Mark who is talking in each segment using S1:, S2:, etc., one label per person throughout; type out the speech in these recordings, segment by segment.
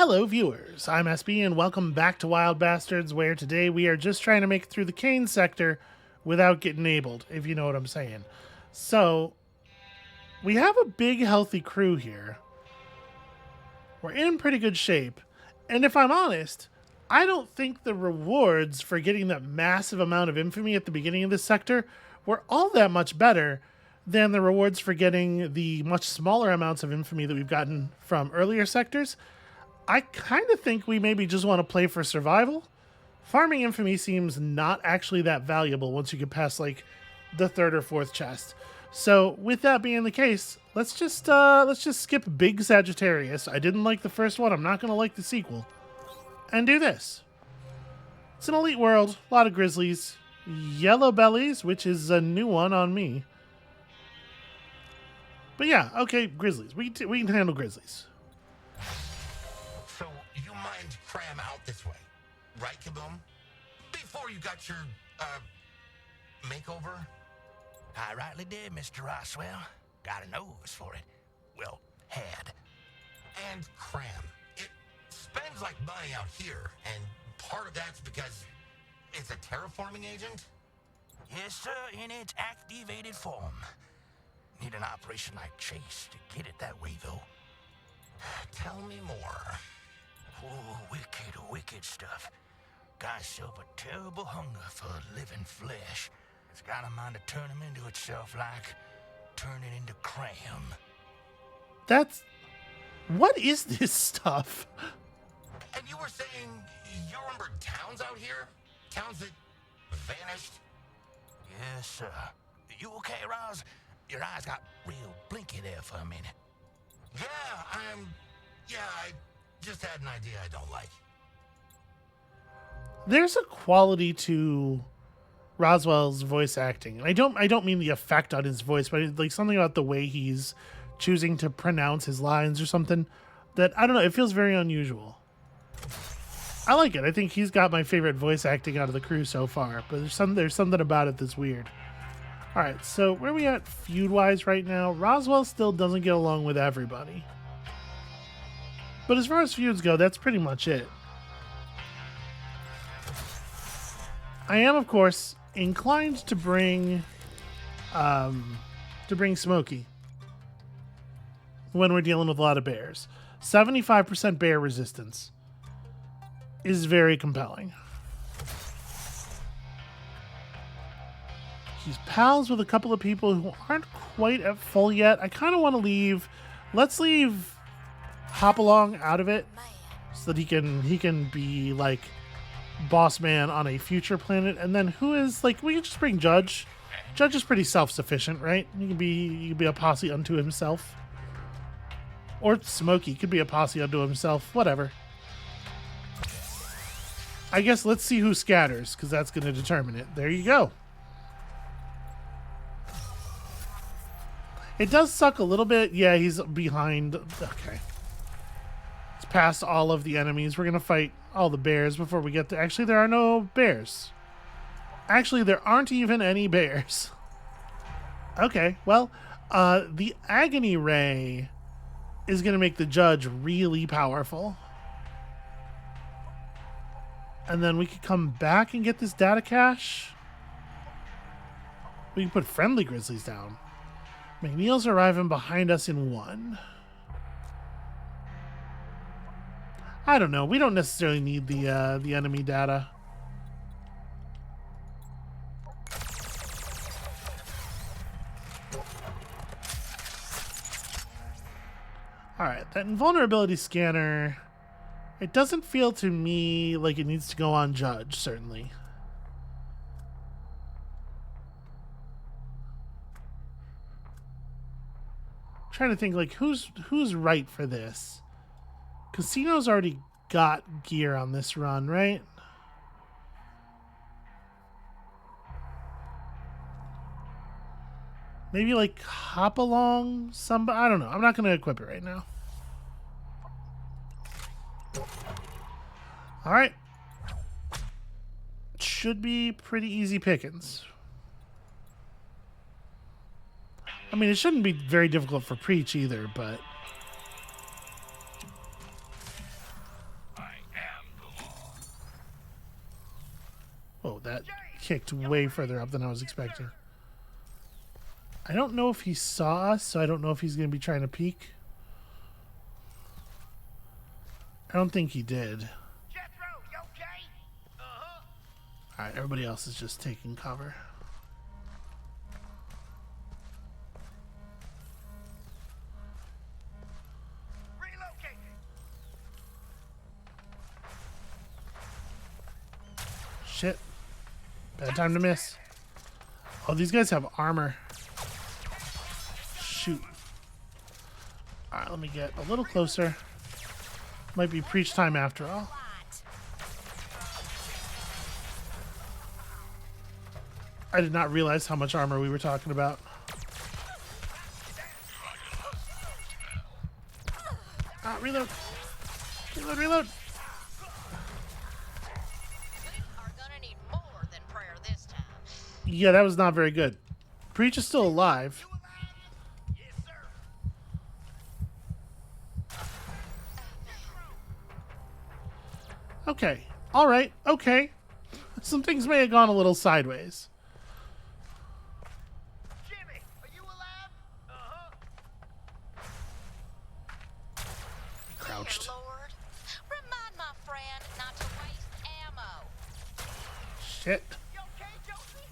S1: Hello, viewers. I'm SB, and welcome back to Wild Bastards, where today we are just trying to make it through the Cain sector without getting enabled, if you know what I'm saying. So, we have a big, healthy crew here. We're in pretty good shape, and if I'm honest, I don't think the rewards for getting that massive amount of infamy at the beginning of this sector were all that much better than the rewards for getting the much smaller amounts of infamy that we've gotten from earlier sectors. I kind of think we maybe just want to play for survival. Farming infamy seems not actually that valuable once you get past like the third or fourth chest. So with that being the case, let's just skip Big Sagittarius. I didn't like the first one. I'm not going to like the sequel. And do this. It's an elite world. A lot of grizzlies. Yellow bellies, which is a new one on me. But yeah, okay, grizzlies. We can handle grizzlies.
S2: So you mind cram out this way, right, Kaboom? Before you got your, makeover?
S3: I rightly did, Mr. Roswell. Got a nose for it. Well, had.
S2: And cram. It spends like money out here, and part of that's because it's a terraforming agent?
S3: Yes, sir, in its activated form. Need an operation like Chase to get it that way, though.
S2: Tell me more.
S3: Oh, wicked stuff. Got itself a terrible hunger for living flesh. It's got a mind to turn him into itself like turning into cram.
S1: That's... What is this stuff?
S2: And you were saying you remember towns out here? Towns that vanished?
S3: Yes, sir. You okay, Roz? Your eyes got real blinky there for a minute.
S2: Yeah, I just had an idea I don't like.
S1: There's a quality to Roswell's voice acting. And I don't mean the effect on his voice, but like something about the way he's choosing to pronounce his lines or something that, I don't know, it feels very unusual. I like it. I think he's got my favorite voice acting out of the crew so far, but there's something about it that's weird. All right, so where are we at feud-wise right now? Roswell still doesn't get along with everybody. But as far as feuds go, that's pretty much it. I am, of course, inclined to bring Smokey when we're dealing with a lot of bears. 75% bear resistance is very compelling. He's pals with a couple of people who aren't quite at full yet. I kind of want to leave. Let's leave Hopalong out of it so that he can be like boss man on a future planet. And then who is like, we can just bring Judge. Judge is pretty self-sufficient, right? He can be a posse unto himself. Or Smokey could be a posse unto himself. Whatever. I guess let's see who scatters, because that's going to determine it. There you go. It does suck a little bit. Yeah, he's behind. Okay. It's past all of the enemies. We're going to fight all the bears before we get to... Actually, there are no bears. Actually, there aren't even any bears. Okay, well, the Agony Ray is going to make the Judge really powerful. And then we could come back and get this data cache. We can put friendly grizzlies down. McNeil's arriving behind us in 1. I don't know. We don't necessarily need the enemy data. All right, that invulnerability scanner. It doesn't feel to me like it needs to go on Judge, certainly. Trying to think like who's right for this. Casino's already got gear on this run, right? Maybe like hop along somebody. I don't know. I'm not going to equip it right now. All right. Should be pretty easy pickings. I mean, it shouldn't be very difficult for Preach either, but kicked way further up than I was expecting. I don't know if he saw us, so I don't know if he's going to be trying to peek. I don't think he did. Alright, everybody else is just taking cover. Shit. Bad time to miss. Oh, these guys have armor. Shoot. Alright, let me get a little closer. Might be preach time after all. I did not realize how much armor we were talking about. Ah, reload. Reload, reload. Yeah, that was not very good. Preach is still alive. Okay. All right. Okay. Some things may have gone a little sideways.
S3: Jimmy, are you alive?
S1: Crouched.
S4: Lord, remind my friend not to waste ammo.
S1: Shit.
S3: You okay, Josie?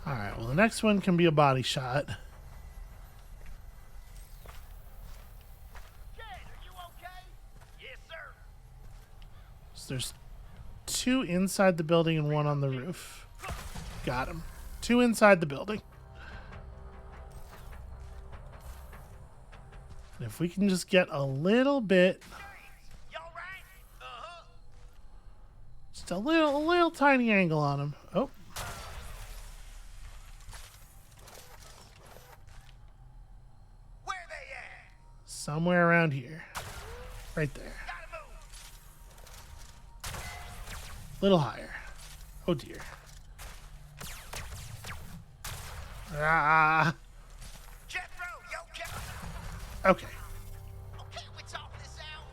S1: All right. Well, the next one can be a body shot. There's two inside the building and one on the roof. Got him. Two inside the building. And if we can just get a little bit, just a little tiny angle on him. Oh.
S3: Where they at?
S1: Somewhere around here. Right there. Little higher. Oh dear. Ah.
S3: Jethro, you okay?
S1: Okay.
S3: Okay, we talk this out.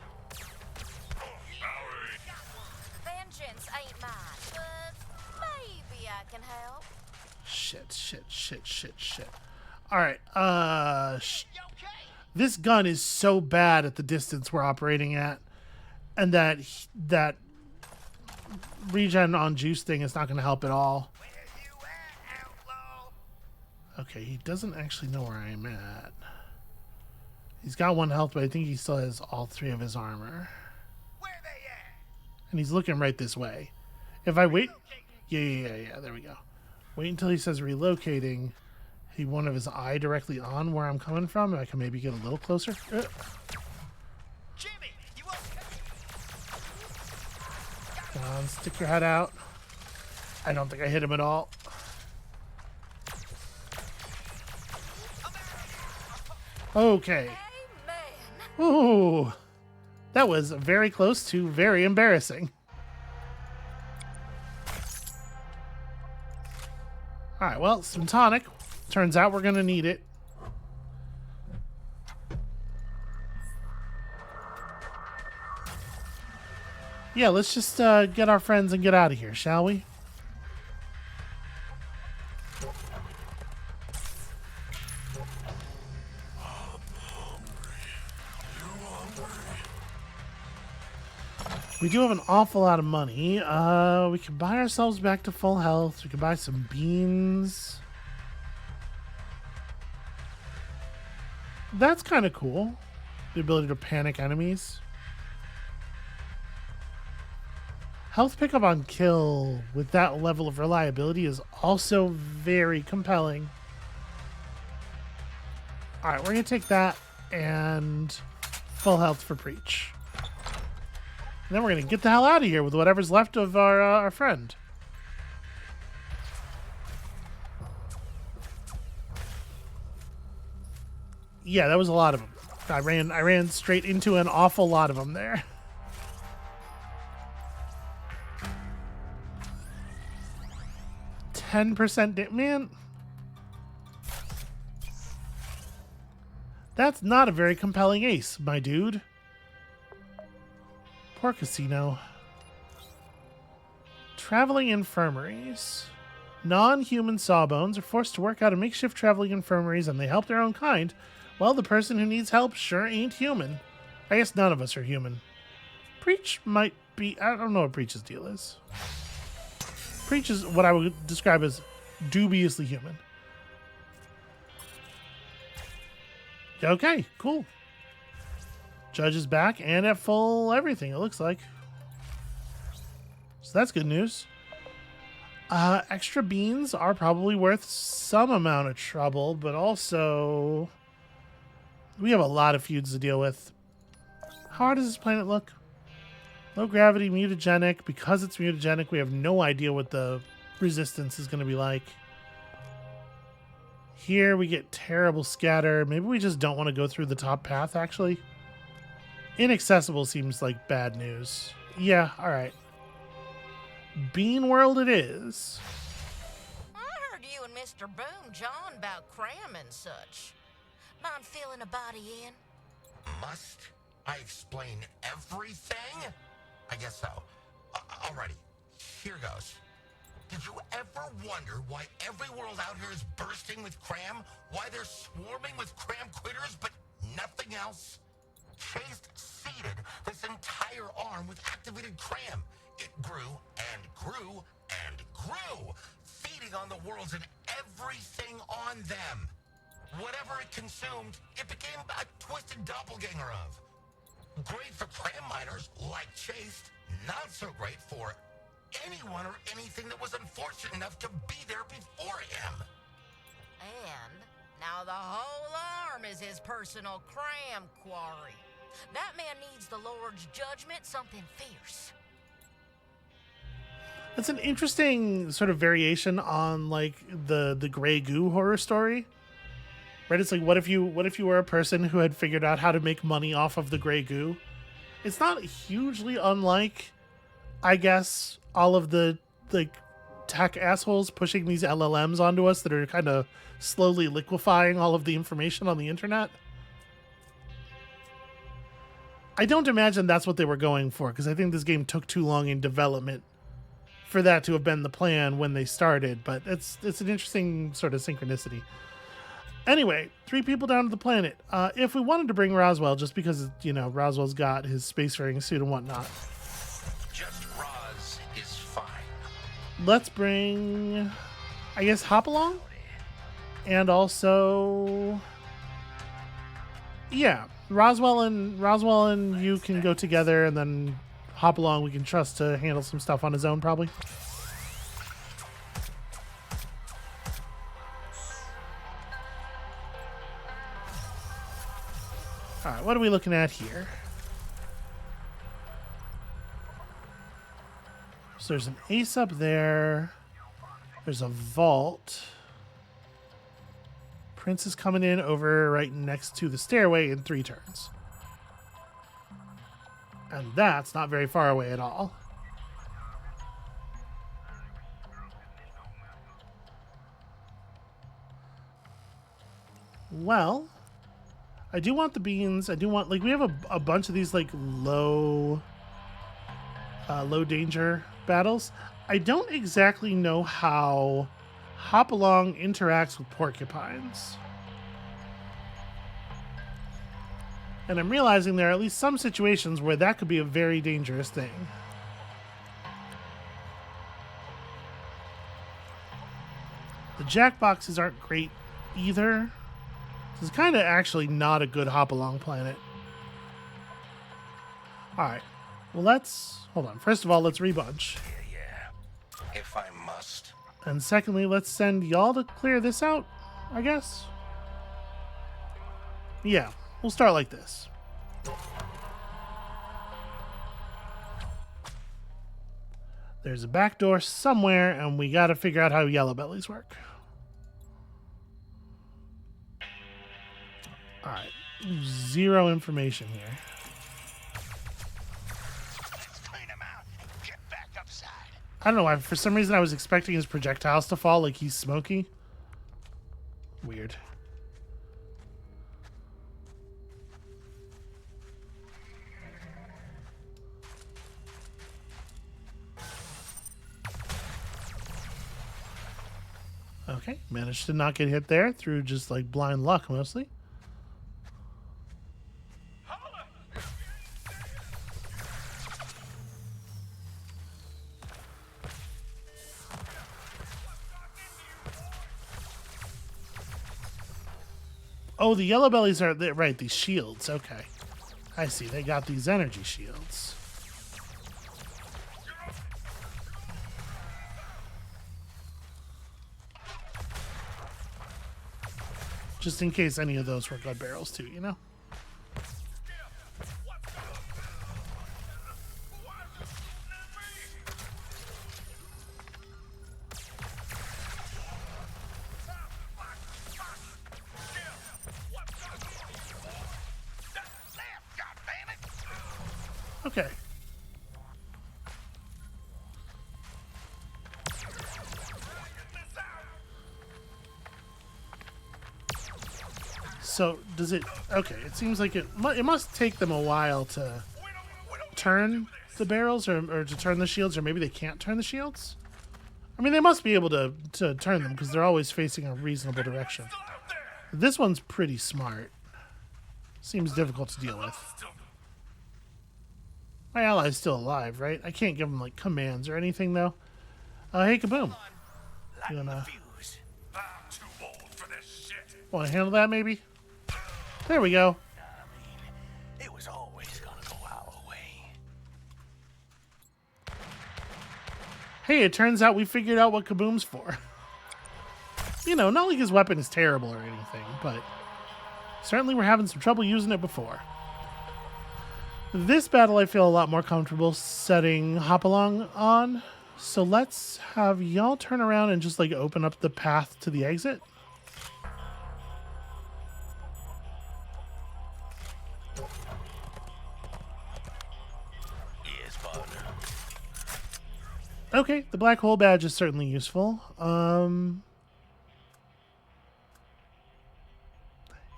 S4: Vengeance ain't mine, but maybe I can help.
S1: Shit. All right.
S3: You okay?
S1: This gun is so bad at the distance we're operating at, and that regen on juice thing is not going to help at all.
S3: Where you at, outlaw?
S1: Okay, he doesn't actually know where I am at. He's got one health, but I think he still has all three of his armor.
S3: Where they at?
S1: And he's looking right this way. If I wait... Yeah, there we go. Wait until he says relocating. He one of his eye directly on where I'm coming from, and I can maybe get a little closer.
S3: Jimmy, you okay?
S1: Come on, stick your head out. I don't think I hit him at all. Okay.
S4: Amen.
S1: Ooh. That was very close to very embarrassing. Alright, well, some tonic. Turns out we're going to need it. Yeah, let's just get our friends and get out of here, shall we? We do have an awful lot of money. We can buy ourselves back to full health. We can buy some beans. That's kind of cool. The ability to panic enemies. Health pickup on kill with that level of reliability is also very compelling. Alright, we're going to take that and full health for Preach. And then we're going to get the hell out of here with whatever's left of our friend. Yeah, that was a lot of them. I ran straight into an awful lot of them there. Man, that's not a very compelling ace, my dude. Poor casino. Traveling infirmaries. Non-human sawbones are forced to work out of makeshift traveling infirmaries and they help their own kind. Well, the person who needs help sure ain't human. I guess none of us are human. Preach might be... I don't know what Preach's deal is. Preach is what I would describe as dubiously human. Okay, cool. Judge is back and at full everything, it looks like. So that's good news. Extra beans are probably worth some amount of trouble, but also we have a lot of feuds to deal with. How hard does this planet look? Low gravity, mutagenic. Because it's mutagenic, we have no idea what the resistance is going to be like. Here we get terrible scatter. Maybe we just don't want to go through the top path, actually. Inaccessible seems like bad news. Yeah, alright. Bean World it is.
S4: I heard you and Mr. Boone jawing about cram and such. Mind filling a body in?
S2: Must I explain everything? I guess so. Alrighty, here goes. Did you ever wonder why every world out here is bursting with cram? Why they're swarming with cram critters, but nothing else? Chased seeded this entire arm with activated cram. It grew and grew and grew, feeding on the worlds and everything on them. Whatever it consumed, it became a twisted doppelganger of. Great for cram miners like Chase, not so great for anyone or anything that was unfortunate enough to be there before him.
S4: And now the whole arm is his personal cram quarry. That man needs the Lord's judgment, something fierce.
S1: That's an interesting sort of variation on like the gray goo horror story. Right? It's like what if you were a person who had figured out how to make money off of the gray goo? It's not hugely unlike, I guess, all of the like tech assholes pushing these LLMs onto us that are kind of slowly liquefying all of the information on the internet. I don't imagine that's what they were going for, because I think this game took too long in development for that to have been the plan when they started, but it's an interesting sort of synchronicity. Anyway, 3 people down to the planet. If we wanted to bring Roswell, just because, you know, Roswell's got his spacefaring suit and whatnot.
S3: Just Roz is fine.
S1: Let's bring, I guess, Hopalong? And also... yeah, Roswell and you can go together, and then Hopalong we can trust to handle some stuff on his own, probably. Alright, what are we looking at here? So there's an ace up there. There's a vault. Prince is coming in over right next to the stairway in 3 turns. And that's not very far away at all. Well, I do want the beans. I do want, like, we have a bunch of these, like, low danger battles. I don't exactly know how Hopalong interacts with porcupines. And I'm realizing there are at least some situations where that could be a very dangerous thing. The jackboxes aren't great either. This is kind of actually not a good Hopalong planet. Alright. Well, let's... hold on. First of all, let's rebunch.
S3: Yeah. If I must.
S1: And secondly, let's send y'all to clear this out, I guess. Yeah, we'll start like this. There's a back door somewhere, and we gotta figure out how yellow bellies work. Alright, 0 information here.
S3: Let's clean him out and get back upside.
S1: I don't know why, for some reason I was expecting his projectiles to fall like he's smoky. Weird. Okay, managed to not get hit there through just like blind luck mostly. Oh, the yellow bellies are right. These shields. Okay, I see. They got these energy shields. Just in case any of those were gun barrels too, you know? Okay. So, does it... Okay, it seems like it must take them a while to turn the barrels or to turn the shields, or maybe they can't turn the shields? I mean, they must be able to turn them because they're always facing a reasonable direction. This one's pretty smart. Seems difficult to deal with. My ally's still alive, right? I can't give him, like, commands or anything, though. Hey, Kaboom. You wanna handle that, maybe? There we go.
S3: It was always gonna go our way.
S1: Hey, it turns out we figured out what Kaboom's for. You know, not like his weapon is terrible or anything, but certainly we're having some trouble using it before. This battle I feel a lot more comfortable setting Hopalong on, so let's have y'all turn around and just like open up the path to the exit.
S3: Yes, partner.
S1: Okay, the black hole badge is certainly useful.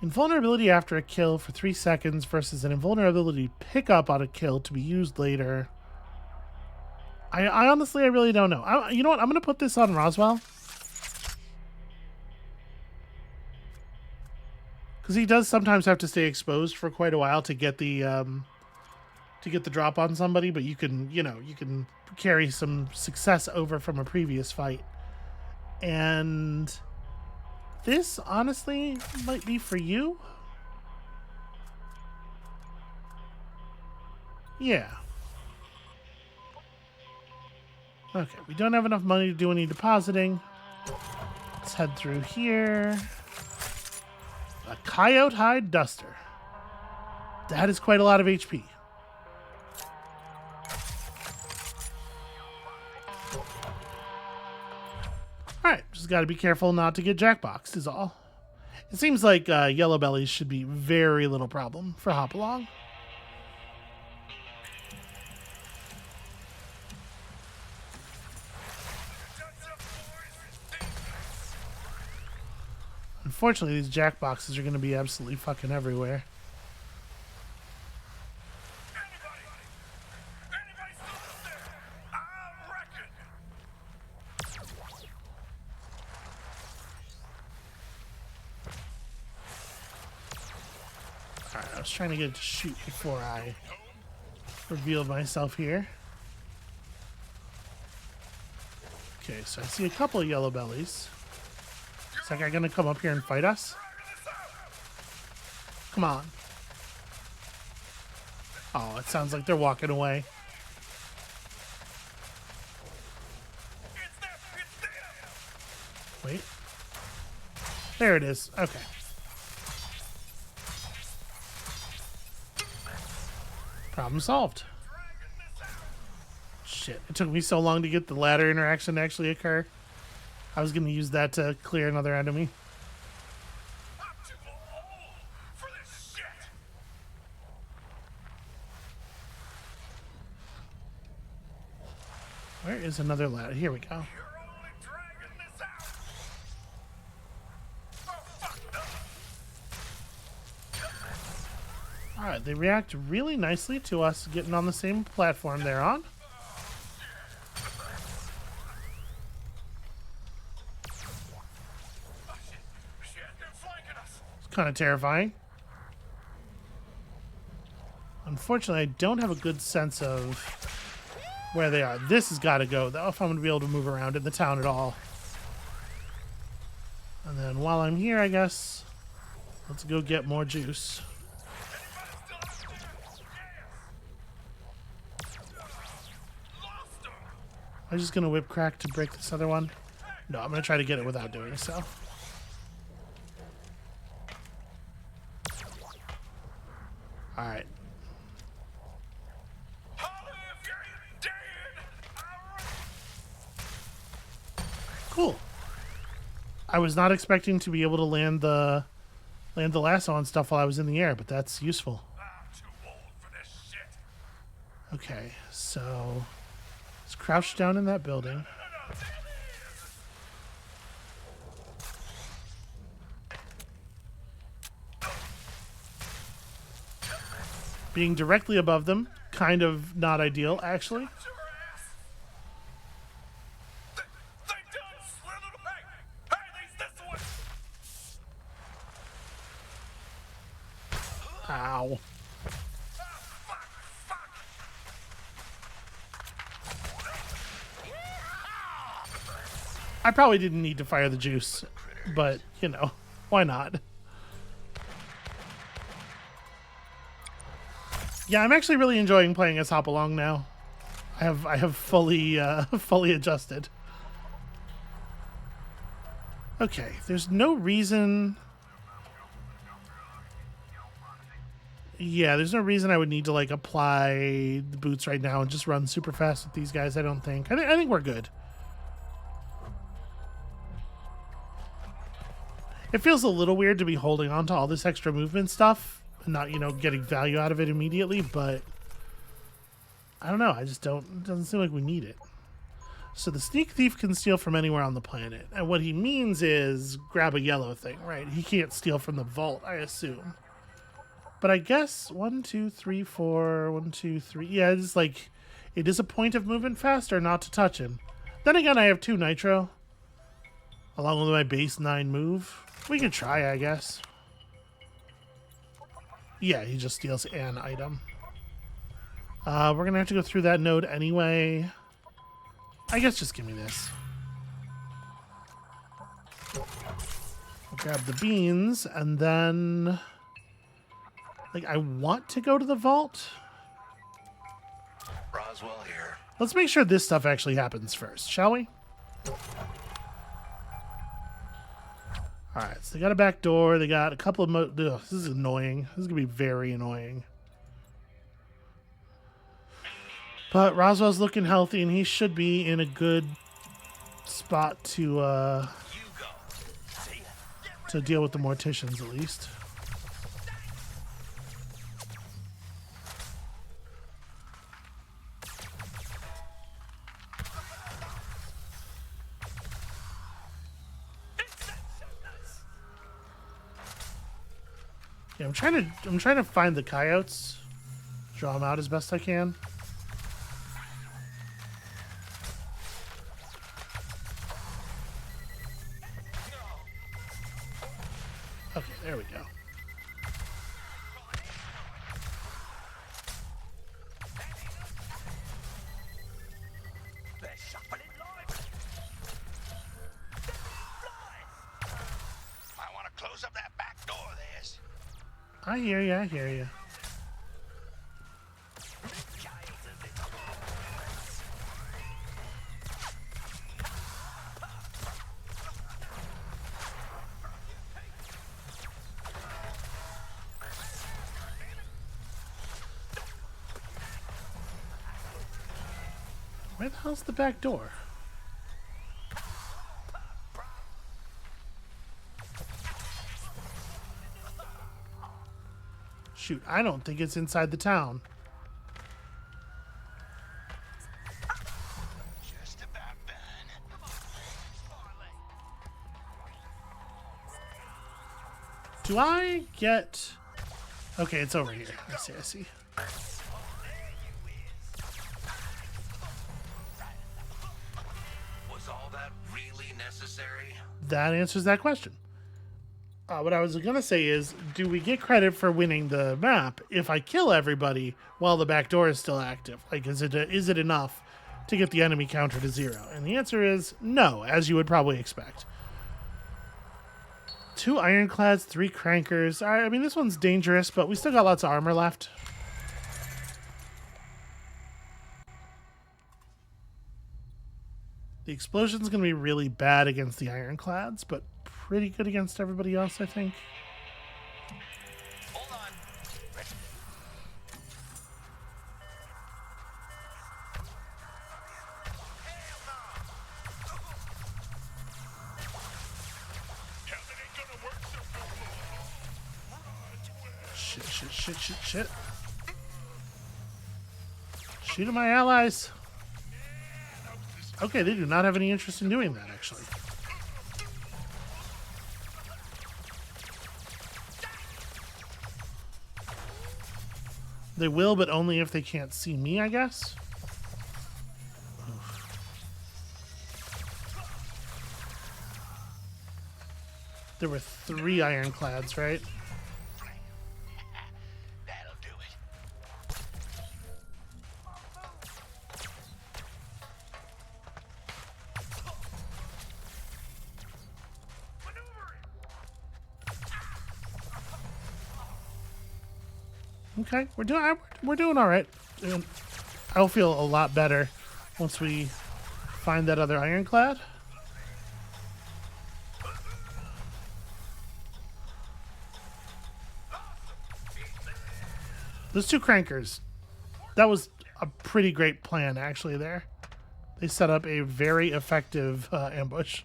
S1: Invulnerability after a kill for 3 seconds versus an invulnerability pickup on a kill to be used later. I honestly, I really don't know. You know what? I'm going to put this on Roswell. Because he does sometimes have to stay exposed for quite a while to get the drop on somebody, but you can, you know, you can carry some success over from a previous fight. And this, honestly, might be for you. Yeah. Okay, we don't have enough money to do any depositing. Let's head through here. A coyote hide duster. That is quite a lot of HP. Alright, just gotta be careful not to get jackboxed is all. It seems like yellow bellies should be very little problem for Hopalong. Unfortunately, these jackboxes are going to be absolutely fucking everywhere. Alright, I was trying to get it to shoot before I revealed myself here. Okay, so I see a couple of yellow bellies. Is that guy gonna come up here and fight us? Come on. Oh, it sounds like they're walking away. Wait. There it is. Okay. Problem solved. Shit, it took me so long to get the ladder interaction to actually occur. I was going to use that to clear another enemy. Where is another ladder? Here we go. Alright, they react really nicely to us getting on the same platform they're on. kind of terrifying. Unfortunately, I don't have a good sense of where they are. This has got to go, though, if I'm going to be able to move around in the town at all. And then while I'm here, I guess, let's go get more juice. I'm just going to whip crack to break this other one. No, I'm going to try to get it without doing so. Alright. Cool. I was not expecting to be able to land the lasso on stuff while I was in the air, but that's useful. Okay, so let's crouch down in that building. Being directly above them, kind of not ideal, actually. Ow. I probably didn't need to fire the juice, but, you know, why not? Yeah, I'm actually really enjoying playing as Hopalong now. I have fully fully adjusted. Okay, there's no reason. Yeah, there's no reason I would need to like apply the boots right now and just run super fast with these guys. I don't think. I think we're good. It feels a little weird to be holding on to all this extra movement stuff and not, you know, getting value out of it immediately, but I don't know. I just don't. It doesn't seem like we need it. So the sneak thief can steal from anywhere on the planet, and what he means is grab a yellow thing, right? He can't steal from the vault, I assume. But I guess 1, 2, 3, 4, 1, 2, 3. Yeah, it's like it is a point of movement faster not to touch him. Then again, I have 2 nitro, along with my base 9 move. We could try, I guess. Yeah, he just steals an item. We're gonna have to go through that node anyway. I guess just give me this. I'll grab the beans, and then like I want to go to the vault.
S3: Roswell here.
S1: Let's make sure this stuff actually happens first, shall we? Alright, so they got a back door. They got a couple of... Ugh, this is annoying. This is going to be very annoying. But Roswell's looking healthy, and he should be in a good spot to deal with the morticians, at least. Yeah, I'm trying to find the coyotes, draw them out as best I can. Okay, there we go.
S3: I want to close up that back door of theirs.
S1: I hear you, I hear you. Where the hell's the back door? Shoot, I don't think it's inside the town.
S3: Just about done.
S1: Do I get... Okay, it's over here. I see, I see.
S2: Was all that really necessary?
S1: That answers that question. What I was going to say is, do we get credit for winning the map if I kill everybody while the back door is still active? Like, is it enough to get the enemy counter to 0? And the answer is no, as you would probably expect. 2 ironclads, 3 crankers. I mean, this one's dangerous, but we still got lots of armor left. The explosion's going to be really bad against the ironclads, but pretty good against everybody else, I think.
S3: Hold on.
S1: Shit. Shoot at my allies. Okay, they do not have any interest in doing that, actually. They will, but only if they can't see me, I guess. Oof. There were 3 ironclads, right?
S3: That'll do it.
S1: Okay, we're doing all right. I'll feel a lot better once we find that other ironclad. Those 2 crankers, that was a pretty great plan, actually, there. They set up a very effective ambush.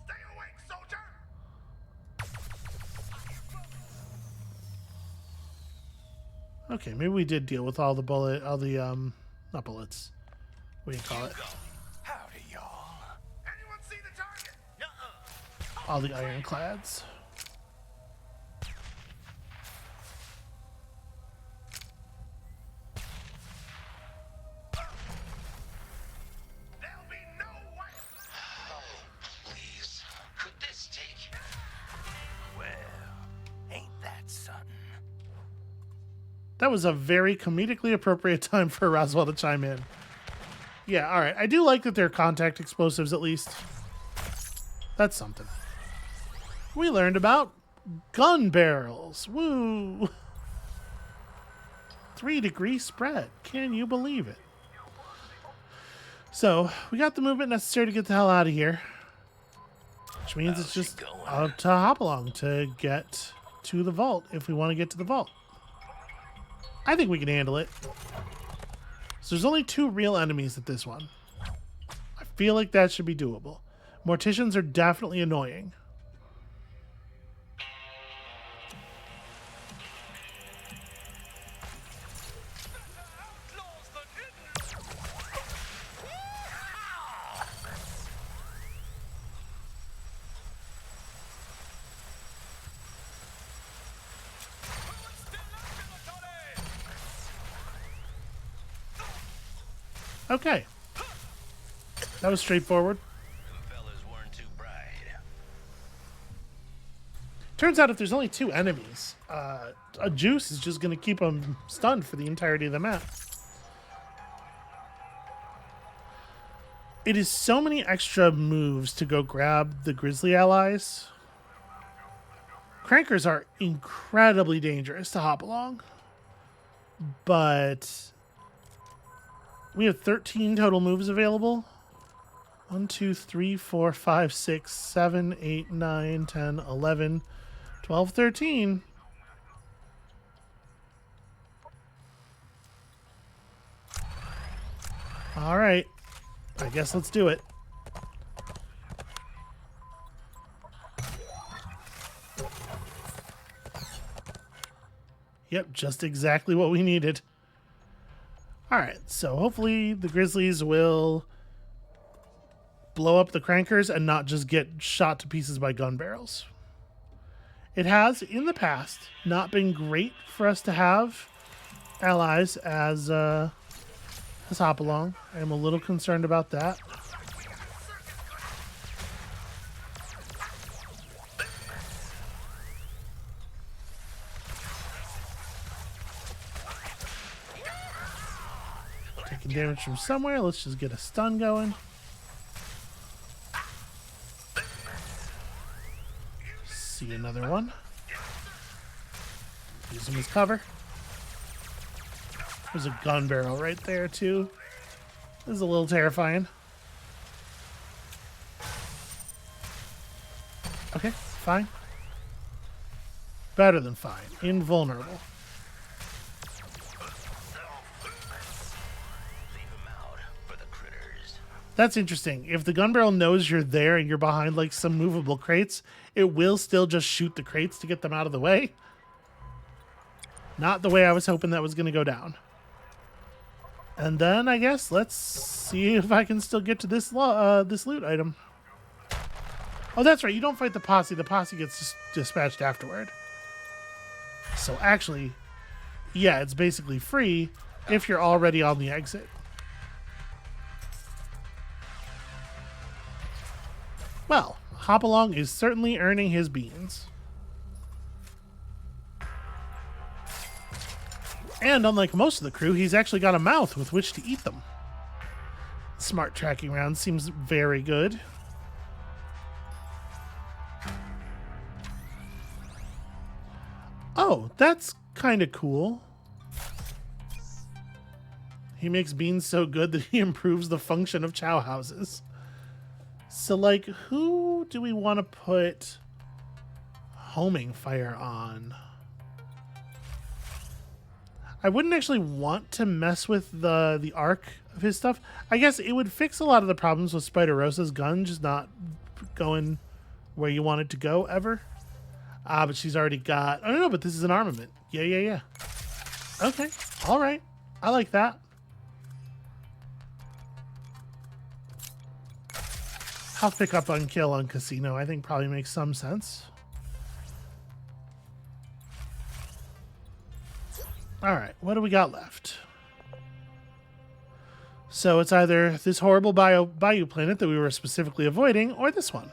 S3: Stay awake, soldier!
S1: Okay, maybe we did deal with all the not bullets. What do you call it?
S3: Howdy, y'all. Anyone see the target? Nuh-uh.
S1: All the ironclads.
S3: There'll be no way. Oh, please. Could this take? Well, ain't that something?
S1: That was a very comedically appropriate time for Roswell to chime in. Yeah, all right. I do like that they're contact explosives, at least. That's something. We learned about gun barrels. Woo! 3-degree spread. Can you believe it? So, we got the movement necessary to get the hell out of here. Which means it's just up to Hopalong to get to the vault if we want to get to the vault. I think we can handle it. So there's only 2 real enemies at this one. I feel like that should be doable. Morticians are definitely annoying. Okay. That was straightforward.
S3: Them fellas weren't too bright.
S1: Turns out if there's only 2 enemies, a juice is just going to keep them stunned for the entirety of the map. It is so many extra moves to go grab the Grizzly allies. Crankers are incredibly dangerous to hop along. But we have 13 total moves available. 1, 2, 3, 4, 5, 6, 7, 8, 9, 10, 11, 12, 13. All right. I guess let's do it. Yep, just exactly what we needed. All right, so hopefully the Grizzlies will blow up the crankers and not just get shot to pieces by gun barrels. It has, in the past, not been great for us to have allies as Hopalong. I'm a little concerned about that. taking damage from somewhere. Let's just get a stun going. See another one. Use him as cover. There's a gun barrel right there, too. This is a little terrifying. Okay, fine. Better than fine. Invulnerable. That's interesting. If the gun barrel knows you're there and you're behind like some movable crates, it will still just shoot the crates to get them out of the way. Not the way I was hoping that was going to go down. And then I guess let's see if I can still get to this this loot item. Oh, that's right. You don't fight the posse. The posse gets dispatched afterward. So actually, yeah, it's basically free if you're already on the exit. Well, Hopalong is certainly earning his beans. And unlike most of the crew, he's actually got a mouth with which to eat them. Smart tracking round seems very good. Oh, that's kind of cool. He makes beans so good that he improves the function of chow houses. So, like, who do we want to put homing fire on? I wouldn't actually want to mess with the arc of his stuff. I guess it would fix a lot of the problems with Spiderosa's gun just not going where you want it to go ever. But she's already got... I don't know, but this is an armament. Yeah. Okay, all right. I like that. I'll pick up on kill on Casino. I think probably makes some sense. All right, what do we got left? So it's either this horrible bayou planet that we were specifically avoiding, or this one.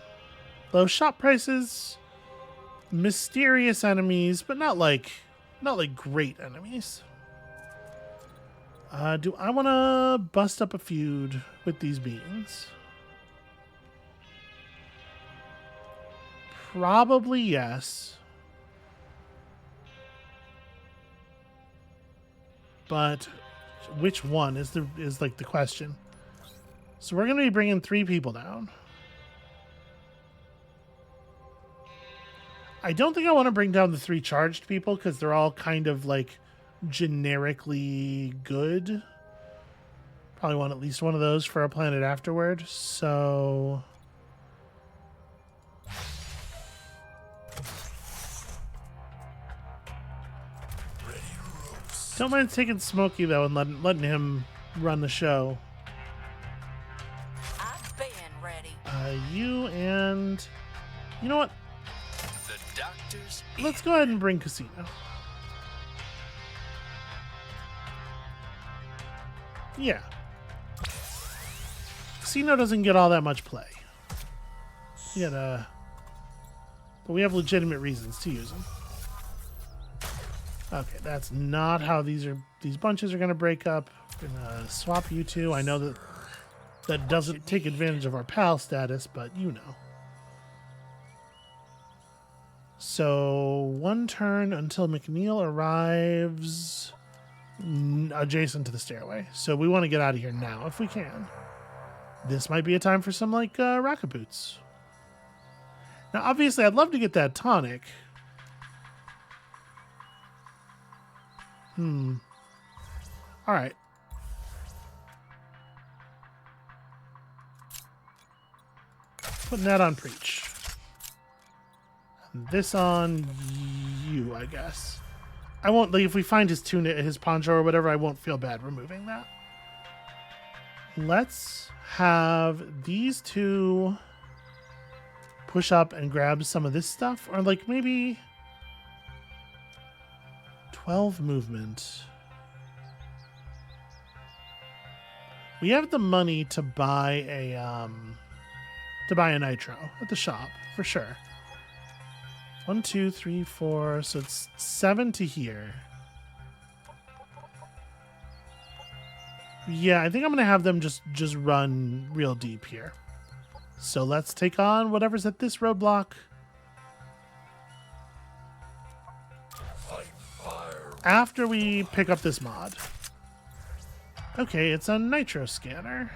S1: Low shop prices, mysterious enemies, but not like great enemies. Do I want to bust up a feud with these beings? Probably yes. But which one is like the question. So we're going to be bringing 3 people down. I don't think I want to bring down the 3 charged people because they're all kind of like generically good. Probably want at least one of those for our planet afterward. So don't mind taking Smokey, though, and letting him run the show.
S4: I've been ready.
S1: You and... You know what?
S3: The doctor's
S1: Let's go ahead and bring Casino. Yeah. Casino doesn't get all that much play. But we have legitimate reasons to use him. Okay, that's not how these bunches are going to break up. I'm going to swap you two. I know that doesn't take advantage of our pal status, but you know. So 1 turn until McNeil arrives adjacent to the stairway. So we want to get out of here now if we can. This might be a time for some like rocket boots. Now obviously I'd love to get that tonic. All right. Putting that on Preach. And this on you, I guess. I won't, like, if we find his tunic, his poncho or whatever, I won't feel bad removing that. Let's have these 2 push up and grab some of this stuff, or like maybe 12 movement. We have the money to buy a nitro at the shop for sure. 1, 2, 3, 4. So it's 7 to here. Yeah, I think I'm gonna have them just run real deep here. So let's take on whatever's at this roadblock. After we pick up this mod. Okay, it's a nitro scanner.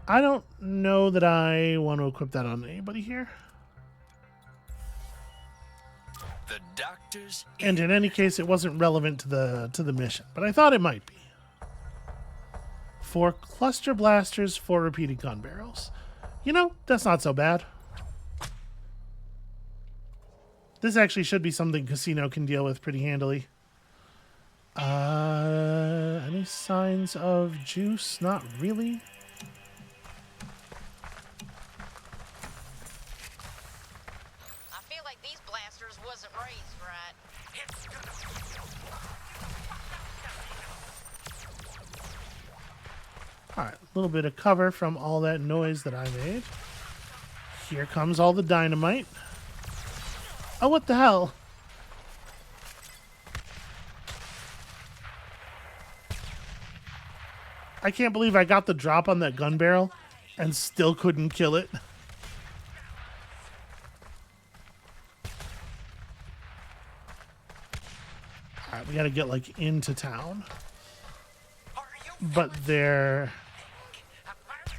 S1: I don't know that I want to equip that on anybody here.
S3: The doctor's
S1: And in any case, it wasn't relevant to the mission, but I thought it might be. 4 cluster blasters, 4 repeating gun barrels. You know, that's not so bad. This actually should be something Casino can deal with pretty handily. Any signs of juice? Not really.
S4: I feel like these blasters wasn't raised right.
S1: Alright, a little bit of cover from all that noise that I made. Here comes all the dynamite. Oh, what the hell? I can't believe I got the drop on that gun barrel and still couldn't kill it. Alright, we gotta get, like, into town. But they're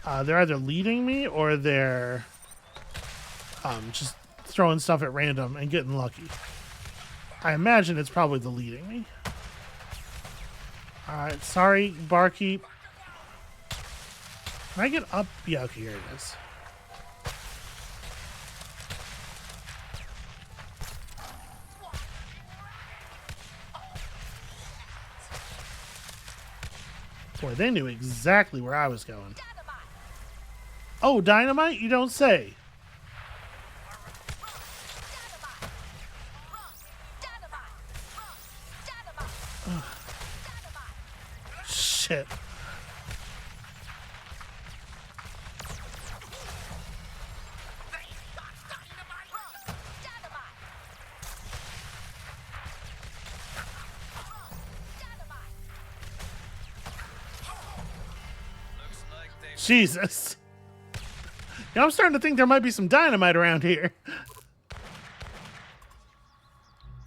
S1: either leading me or they're just throwing stuff at random and getting lucky. I imagine it's probably the leading me. Alright, sorry, barkeep. Can I get up? Yeah, okay, here it is. Boy, they knew exactly where I was going. Oh, dynamite? You don't say. Ugh. Shit. Jesus. Yeah, I'm starting to think there might be some dynamite around here.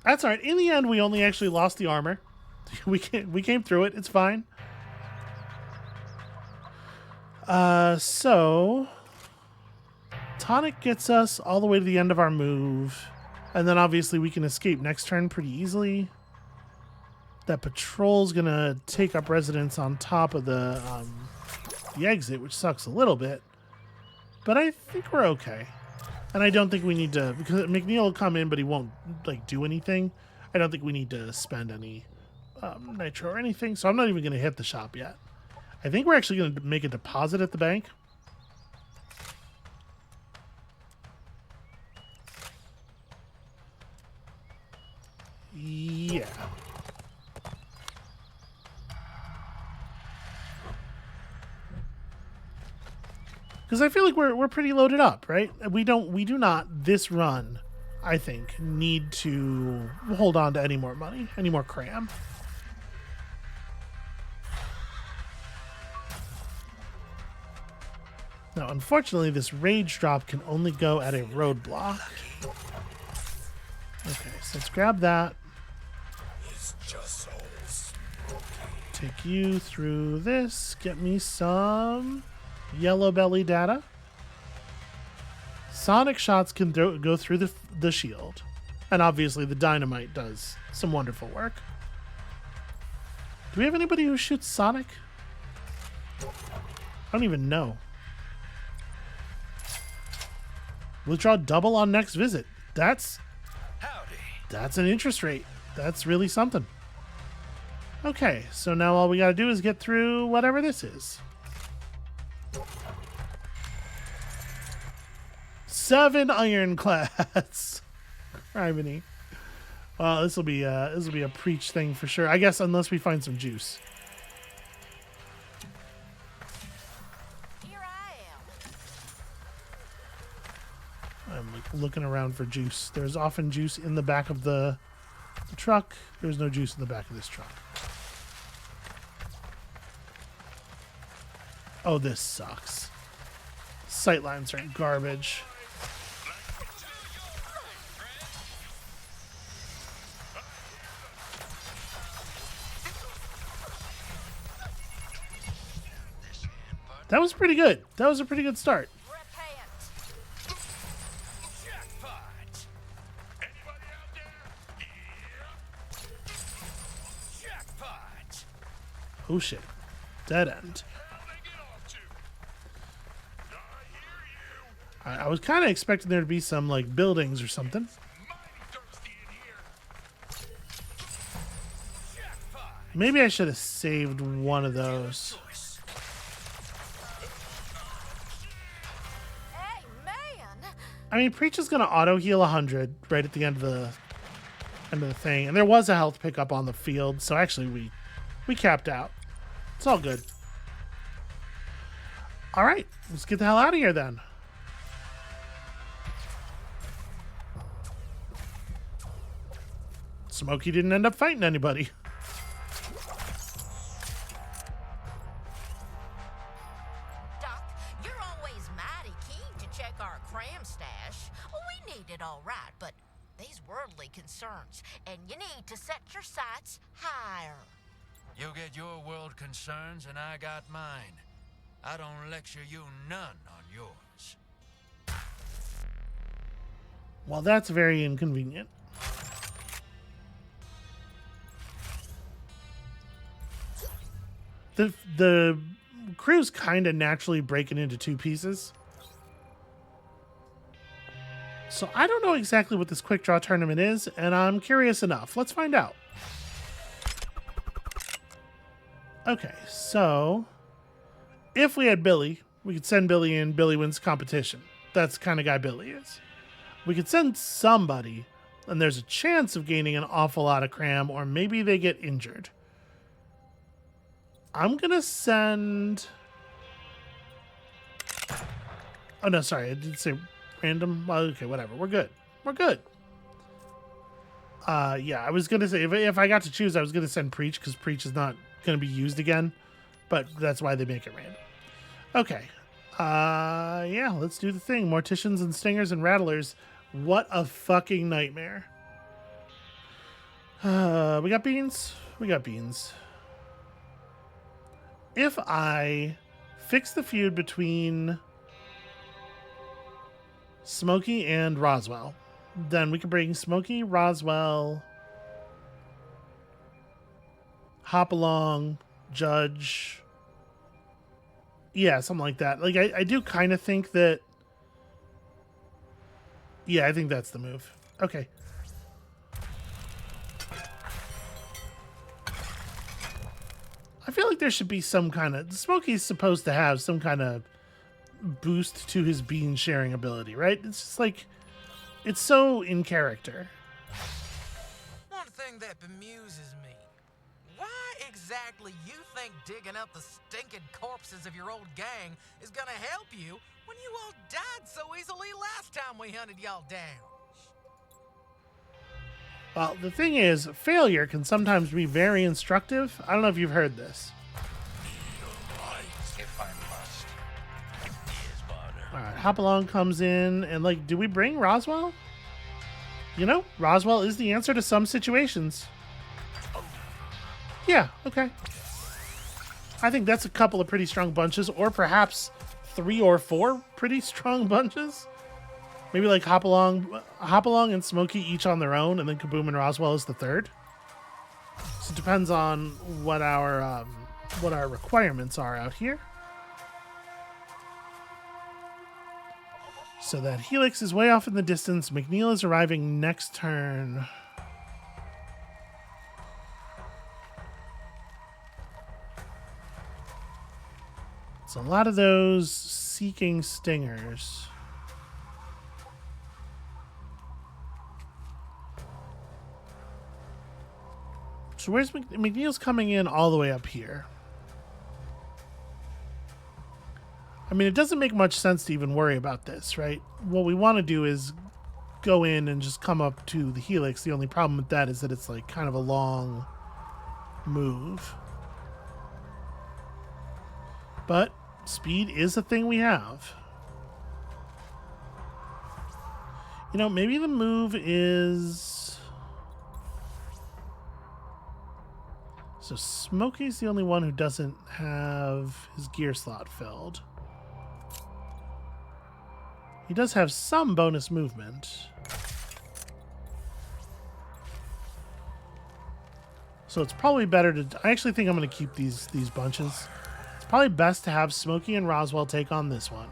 S1: That's all right. In the end, we only actually lost the armor. We came through it. It's fine. So tonic gets us all the way to the end of our move, and then obviously we can escape next turn pretty easily. That patrol's gonna take up residence on top of the exit, which sucks a little bit, but I think we're okay. And I don't think we need to, because McNeil will come in, but he won't like do anything. I don't think we need to spend any nitro or anything, so I'm not even going to hit the shop yet. I think we're actually going to make a deposit at the bank. Yeah. Because I feel like we're pretty loaded up, right? We do not this run, I think, need to hold on to any more money, any more cram. Now, unfortunately, this rage drop can only go at a roadblock. Okay, so let's grab that. Take you through this. Get me some yellow belly data. Sonic shots can go through the shield. And obviously the dynamite does some wonderful work. Do we have anybody who shoots Sonic? I don't even know. Withdraw double on next visit. That's an interest rate. That's really something. Okay, so now all we gotta do is get through whatever this is. 7 ironclads. Criminy. Well, this will be a preach thing for sure. I guess unless we find some juice.
S4: Here I am.
S1: I'm like looking around for juice. There's often juice in the back of the truck. There's no juice in the back of this truck. Oh, this sucks. Sightlines are garbage. That was pretty good. That was a pretty good start.
S4: Repent.
S3: Jackpot! Anybody out there? Yeah. Jackpot!
S1: Oh shit. Dead end.
S3: How they get off to? I hear you.
S1: I was kind of expecting there to be some like buildings or something.
S3: Mighty thirsty in here. Jackpot!
S1: Maybe I should have saved one of those.
S4: Hey, man!
S1: I mean, Preach is gonna auto heal 100 right at the end of the thing, and there was a health pickup on the field, so actually we capped out. It's all good. All right, let's get the hell out of here then. Smokey didn't end up fighting anybody.
S4: Doc, you're always mighty keen to check our cram stash. Well, we need it all right, but these worldly concerns, and you need to set your sights higher.
S3: You get your world concerns and I got mine. I don't lecture you none on yours.
S1: Well, that's very inconvenient. The crew's kind of naturally breaking into two pieces. So I don't know exactly what this quick draw tournament is, and I'm curious enough. Let's find out. Okay, so if we had Billy, we could send Billy in. Billy wins competition. That's the kind of guy Billy is. We could send somebody, and there's a chance of gaining an awful lot of cram, or maybe they get injured. I'm going to send... Oh, no, sorry. I did say random. Well, okay, whatever. We're good. We're good. Yeah, I was going to say, if I got to choose, I was going to send Preach, because Preach is not going to be used again. But that's why they make it random. Okay. Yeah, let's do the thing. Morticians and Stingers and Rattlers. What a fucking nightmare. We got beans? We got beans. If I fix the feud between Smokey and Roswell, then we can bring Smokey, Roswell, Hopalong, Judge. Yeah, something like that. Like, I do kind of think that... Yeah, I think that's the move. Okay. I feel like there should be some kind of... Smokey's supposed to have some kind of boost to his bean sharing ability, right? It's just like... It's so in character.
S5: One thing that bemuses me. Why exactly you think digging up the stinking corpses of your old gang is gonna help you when you all died so easily last time we hunted y'all down?
S1: Well, the thing is, failure can sometimes be very instructive. I don't know if you've heard this.
S3: If I must. Yes, partner.
S1: All right, Hopalong comes in, and like, do we bring Roswell? You know, Roswell is the answer to some situations. Yeah, okay. I think that's a couple of pretty strong bunches, or perhaps 3 or 4 pretty strong bunches. Maybe like Hopalong and Smokey each on their own, and then Kaboom and Roswell is the third. So it depends on what our requirements are out here. So that Helix is way off in the distance. McNeil is arriving next turn. It's a lot of those seeking stingers. So where's McNeil's coming in all the way up here? I mean, it doesn't make much sense to even worry about this, right? What we want to do is go in and just come up to the Helix. The only problem with that is that it's like kind of a long move. But Speed is a thing we have. You know, maybe the move is... So Smokey's the only one who doesn't have his gear slot filled. He does have some bonus movement. So it's probably better to... I actually think I'm going to keep these bunches. It's probably best to have Smokey and Roswell take on this one.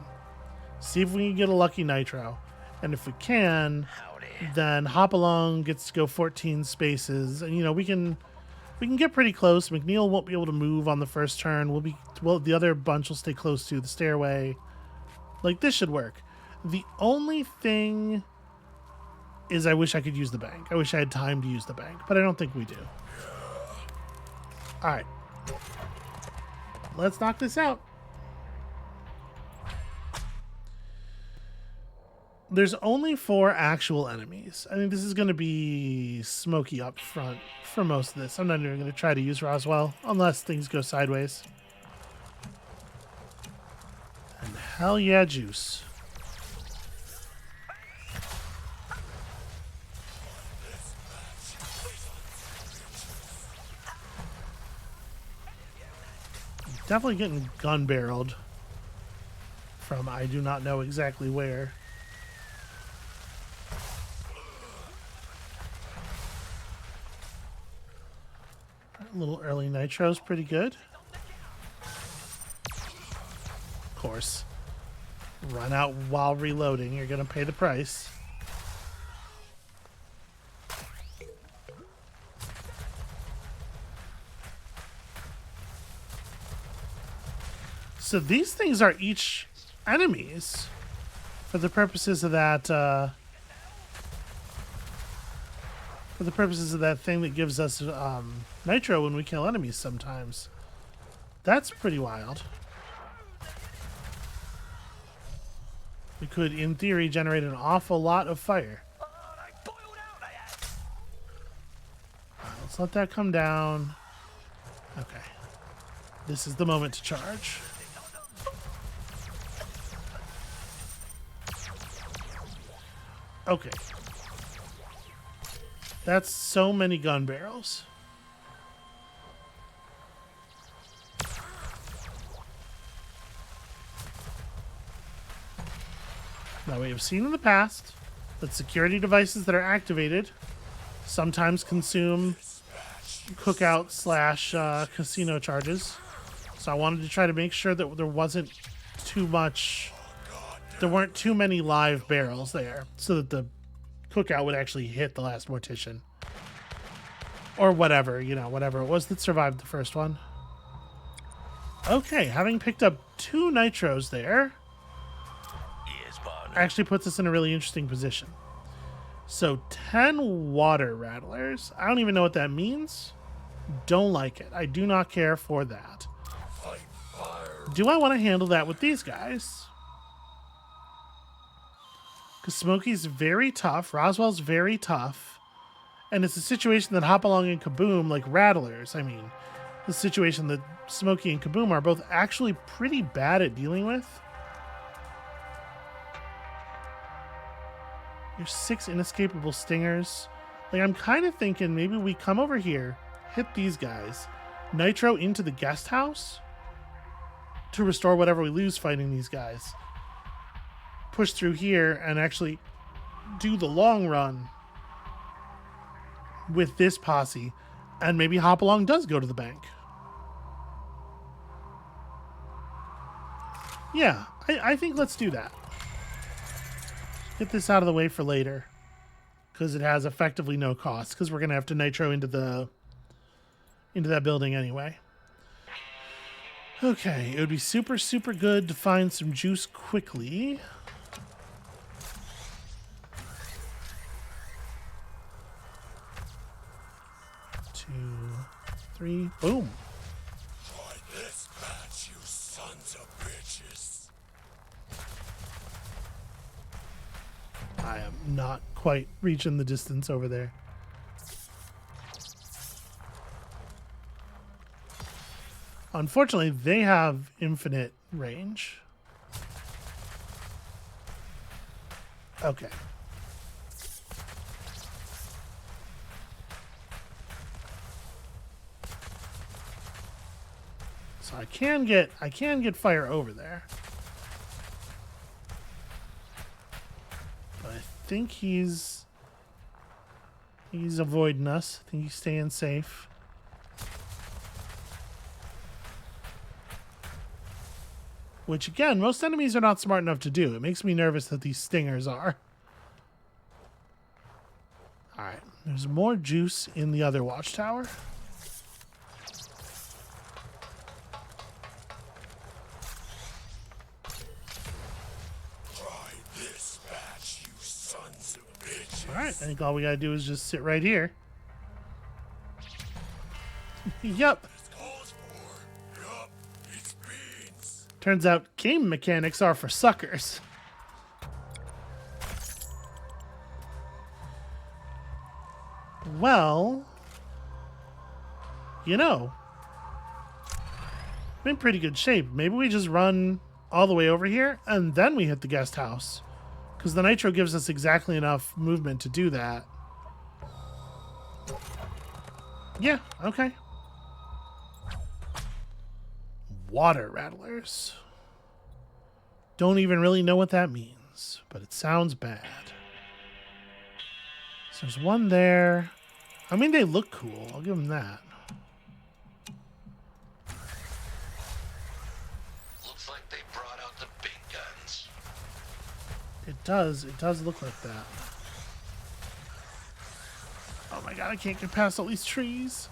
S1: See if we can get a lucky Nitro. And if we can, then Hopalong gets to go 14 spaces. And, you know, we can get pretty close. McNeil won't be able to move on the first turn. The other bunch will stay close to the stairway. Like, this should work. The only thing is I wish I could use the bank. I wish I had time to use the bank, but I don't think we do. All right. Let's knock this out. There's only 4 actual enemies. I think this is going to be Smokey up front for most of this. I'm not even going to try to use Roswell unless things go sideways. And hell yeah, Juice. Definitely getting gun barreled from I do not know exactly where. A little early nitro's pretty good. Of course. Run out while reloading. You're going to pay the price. So these things are each enemies for the purposes of that thing that gives us nitro when we kill enemies sometimes. That's pretty wild. We could, in theory, generate an awful lot of fire. Let's let that come down. Okay. This is the moment to charge. Okay. That's so many gun barrels. Now, we have seen in the past that security devices that are activated sometimes consume cookout / casino charges. So I wanted to try to make sure that there wasn't too much... There weren't too many live barrels there so that the cookout would actually hit the last mortician. Or whatever, you know, whatever it was that survived the first one. Okay, having picked up 2 nitros there, actually puts us in a really interesting position. So 10 water rattlers. I don't even know what that means. Don't like it. I do not care for that. Do I want to handle that with these guys? Because Smokey's very tough. Roswell's very tough. And it's a situation that Hopalong and Kaboom, like rattlers, I mean, the situation that Smokey and Kaboom are both actually pretty bad at dealing with. There's 6 inescapable stingers. Like, I'm kind of thinking maybe we come over here, hit these guys, nitro into the guest house to restore whatever we lose fighting these guys. Push through here and actually do the long run with this posse, and maybe Hopalong does go to the bank. Yeah, I think let's do that. Get this out of the way for later, because it has effectively no cost, because we're going to have to nitro into that building anyway. Okay, it would be super, super good to find some juice quickly. 2, 3, boom.
S6: Try this match, you sons of bitches.
S1: I am not quite reaching the distance over there. Unfortunately, they have infinite range. Okay. So I can get fire over there. But I think he's avoiding us. I think he's staying safe. Which, again, most enemies are not smart enough to do. It makes me nervous that these stingers are. Alright, there's more juice in the other watchtower.
S6: Try this match, you sons of bitches.
S1: Alright, I think all we gotta do is just sit right here. Yup.
S6: Calls for, yup, it's beans.
S1: Turns out game mechanics are for suckers. Well, you know, I'm in pretty good shape. Maybe we just run all the way over here and then we hit the guest house. Because the nitro gives us exactly enough movement to do that. Yeah, okay. Water rattlers. Don't even really know what that means, but it sounds bad. So there's one there. I mean, they look cool. I'll give them that.
S2: Looks like they brought out the big guns.
S1: It does. It does look like that. Oh my god, I can't get past all these trees.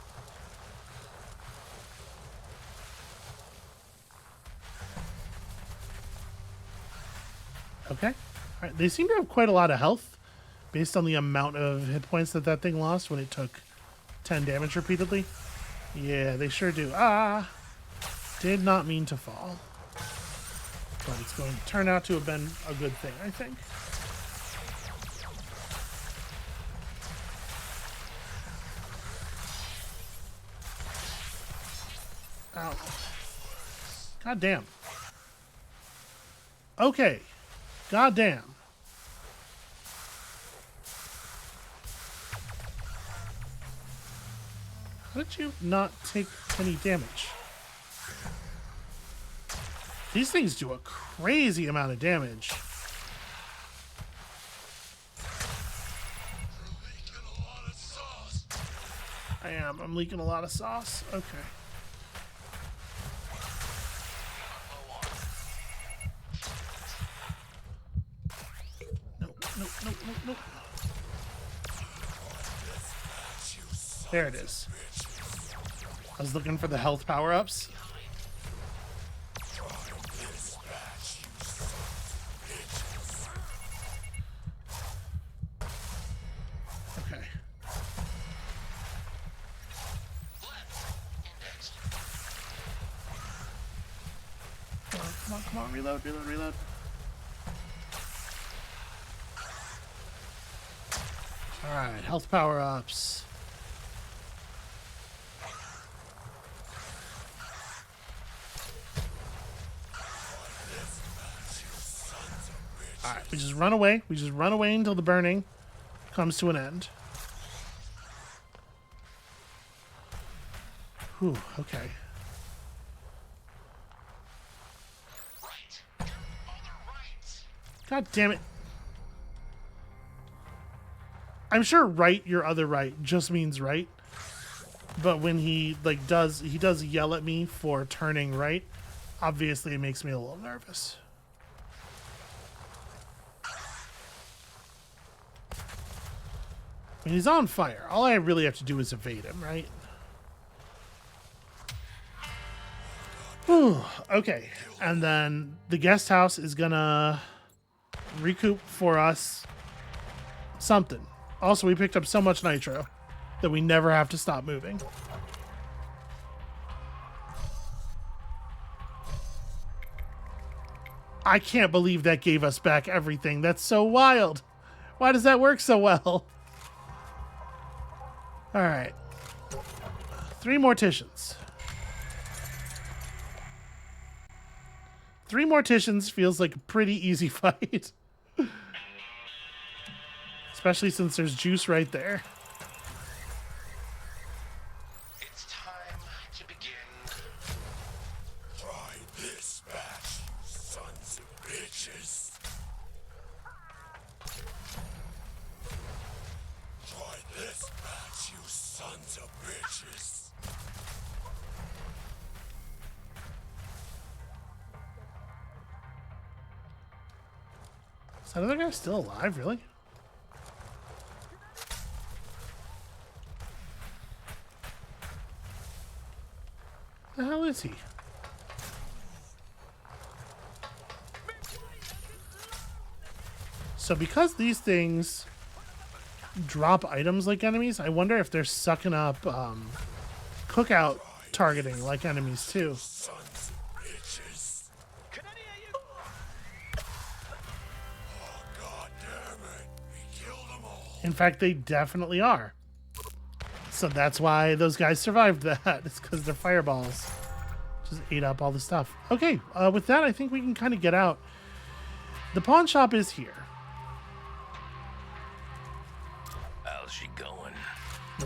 S1: Okay. All right. They seem to have quite a lot of health based on the amount of hit points that that thing lost when it took 10 damage repeatedly. Yeah, they sure do. Ah! Did not mean to fall. But it's going to turn out to have been a good thing, I think. Ow. God damn. Okay. God damn. How did you not take any damage? These things do a crazy amount of damage.
S6: Leaking a lot of sauce.
S1: I am. I'm leaking a lot of sauce. Okay. Nope, nope, nope, nope, nope. There it is. I was looking for the health power-ups. Okay. Come on, come on, come on. Reload, reload, reload. Alright, health power-ups. Alright, we just run away. We just run away until the burning comes to an end. Whew, okay. God damn it. I'm sure right, your other right just means right. But when he does yell at me for turning right, obviously it makes me a little nervous. I mean, he's on fire. All I really have to do is evade him, right? Whew, okay. And then the guest house is gonna recoup for us something. Also, we picked up so much nitro that we never have to stop moving. I can't believe that gave us back everything. That's so wild. Why does that work so well? All right. 3 morticians. 3 morticians feels like a pretty easy fight. Especially since there's juice right there.
S2: It's time to begin.
S6: Try this match, you sons of bitches. Try this match, you sons of bitches.
S1: Is that other guy still alive, really? The hell is he? So because these things drop items like enemies, I wonder if they're sucking up cookout targeting like enemies too.
S6: Sons of bitches. Oh, god damn it. We killed them all.
S1: In fact, they definitely are. So that's why those guys survived that. It's because their fireballs just ate up all the stuff. Okay, with that, I think we can kind of get out. The pawn shop is here.
S3: How's she going?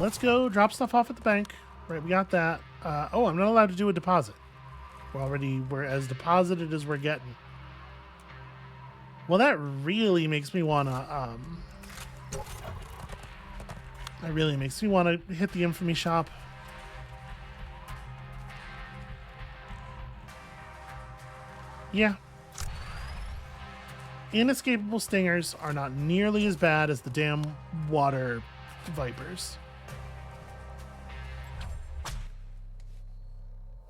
S1: Let's go drop stuff off at the bank. Right, we got that. Oh, I'm not allowed to do a deposit. We're as deposited as we're getting. Well, that really makes me want to, that really makes me want to hit the infamy shop. Yeah. Inescapable stingers are not nearly as bad as the damn water vipers.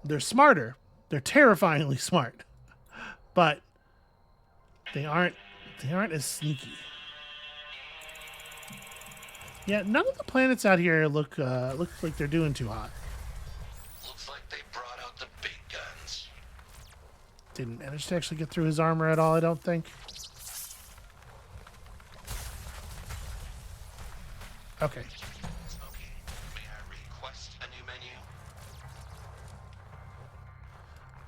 S1: They're smarter. They're terrifyingly smart. But they aren't as sneaky. Yeah, none of the planets out here look like they're doing too hot.
S2: Looks like they brought out the big guns.
S1: Didn't manage to actually get through his armor at all, I don't think. Okay.
S2: Okay, may I request a new menu?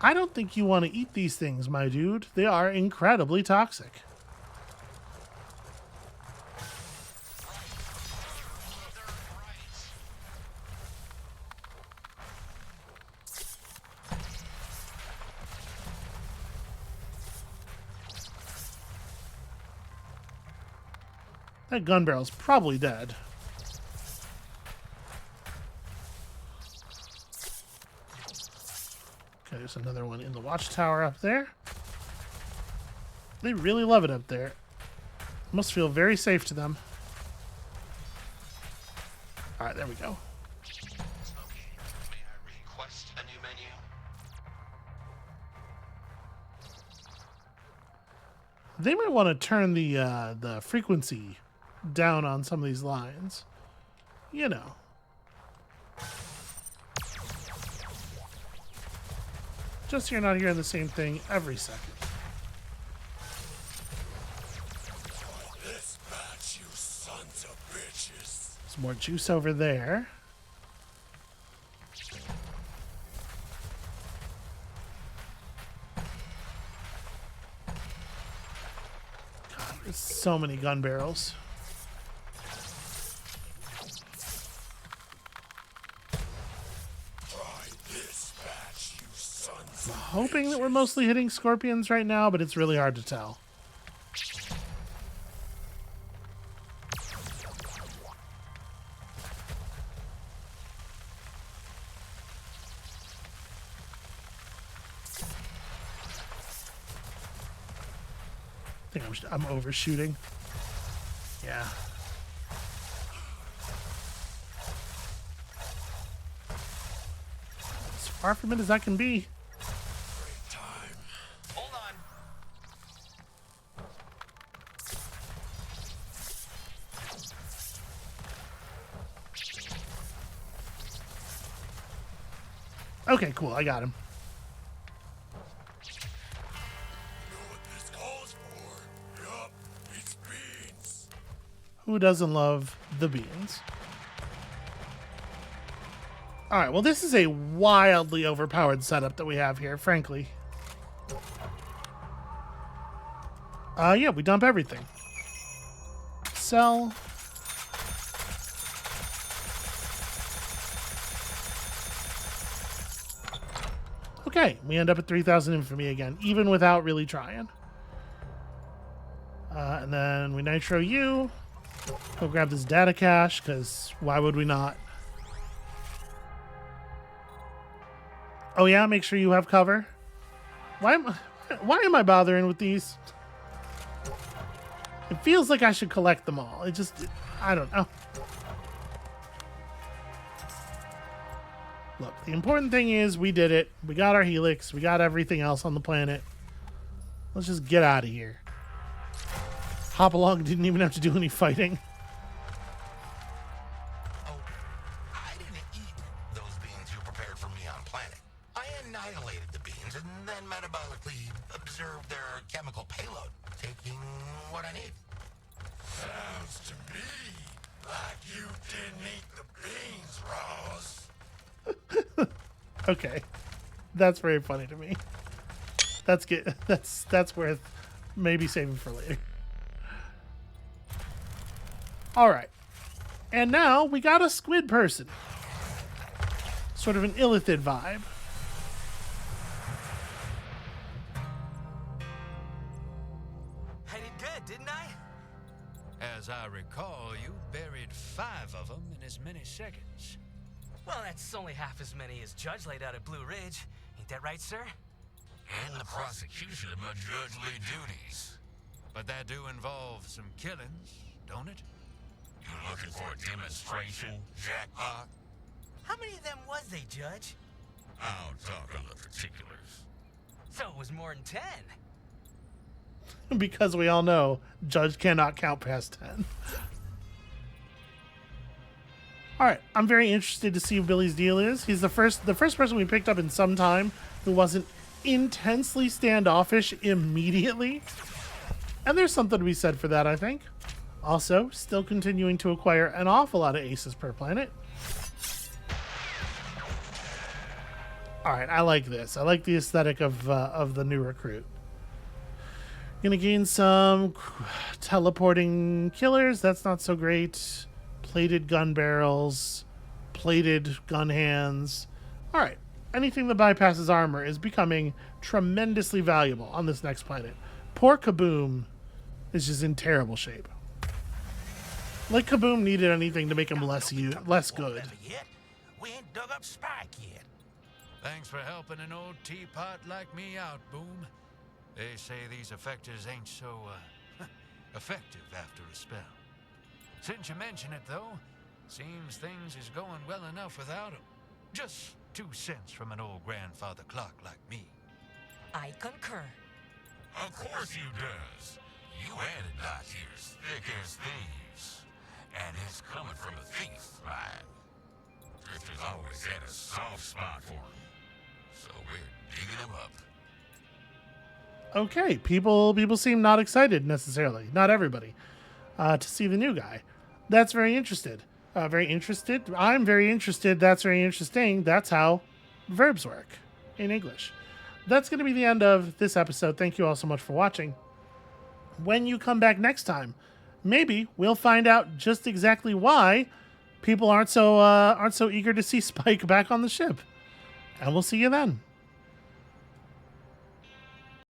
S1: I don't think you want to eat these things, my dude. They are incredibly toxic. That gun barrel's probably dead. Okay, there's another one in the watchtower up there. They really love it up there. Must feel very safe to them. All right, there we go.
S2: Okay, may I request a new menu?
S1: They might want to turn the frequency down on some of these lines. You know. Just so you're not hearing the same thing every second.
S6: Try this match, you sons of bitches.
S1: There's more juice over there. God, there's so many gun barrels.
S6: Try this match, you sons
S1: I'm
S6: of
S1: hoping that we're mostly hitting scorpions right now, but it's really hard to tell. I think I'm overshooting. Yeah. As far from it as I can be.
S6: time.
S2: Hold on.
S1: Okay, cool. I got him.
S6: You know what this calls for? Yup, it's beans.
S1: Who doesn't love the beans? All right, well, this is a wildly overpowered setup that we have here, frankly. Yeah, we dump everything. Sell. Okay, we end up at 3,000 infamy again, even without really trying. And then we nitro you. Go grab this data cache, because why would we not? Oh yeah, make sure you have cover. Why am I bothering with these? It feels like I should collect them all. I don't know. Look, the important thing is we did it. We got our helix. We got everything else on the planet. Let's just get out of here. Hop along didn't even have to do any fighting.
S2: Oh, I didn't eat those beans you prepared for me on planet. I annihilated the beans and then metabolically observed their chemical payload, taking what I need.
S6: Sounds to me like you didn't eat the beans, Ross.
S1: Okay. That's very funny to me. That's good. That's worth maybe saving for later. All right. And now we got a squid person. Sort of an illithid vibe.
S5: I did good, didn't I?
S3: As I recall, you buried 5 of them in as many seconds.
S5: Well, that's only half as many as Judge laid out at Blue Ridge. Ain't that right, sir?
S6: And the prosecution of my judgely duties.
S3: But that do involve some killings, don't it?
S6: You looking for a demonstration, jackpot?
S5: How many of them was they, Judge?
S6: I'll talk on the particulars.
S5: So it was more than 10.
S1: Because we all know Judge cannot count past 10. All right, I'm very interested to see what Billy's deal is. He's the first person we picked up in some time who wasn't intensely standoffish immediately. And there's something to be said for that, I think. Also, still continuing to acquire an awful lot of aces per planet. All right, I like this. I like the aesthetic of the new recruit. Gonna gain some teleporting killers. That's not so great. Plated gun barrels, plated gun hands. All right, anything that bypasses armor is becoming tremendously valuable on this next planet. Poor Kaboom is just in terrible shape. Like Kaboom needed anything to make him less good.
S3: Yet. We ain't dug up Spike yet. Thanks for helping an old teapot like me out, Boom. They say these effectors ain't so, effective after a spell. Since you mention it, though, seems things is going well enough without 'em. Just 2 cents from an old grandfather clock like me.
S5: I concur.
S6: Of course you does. You added dot here's thick as thieves. And it's coming from a thief, right? Drifter's always had a soft spot for him. So we're digging him up.
S1: Okay, people seem not excited necessarily. Not everybody. To see the new guy. That's very interested. Very interested. I'm very interested. That's very interesting. That's how verbs work in English. That's going to be the end of this episode. Thank you all so much for watching. When you come back next time, maybe we'll find out just exactly why people aren't so eager to see Spike back on the ship. And we'll see you then.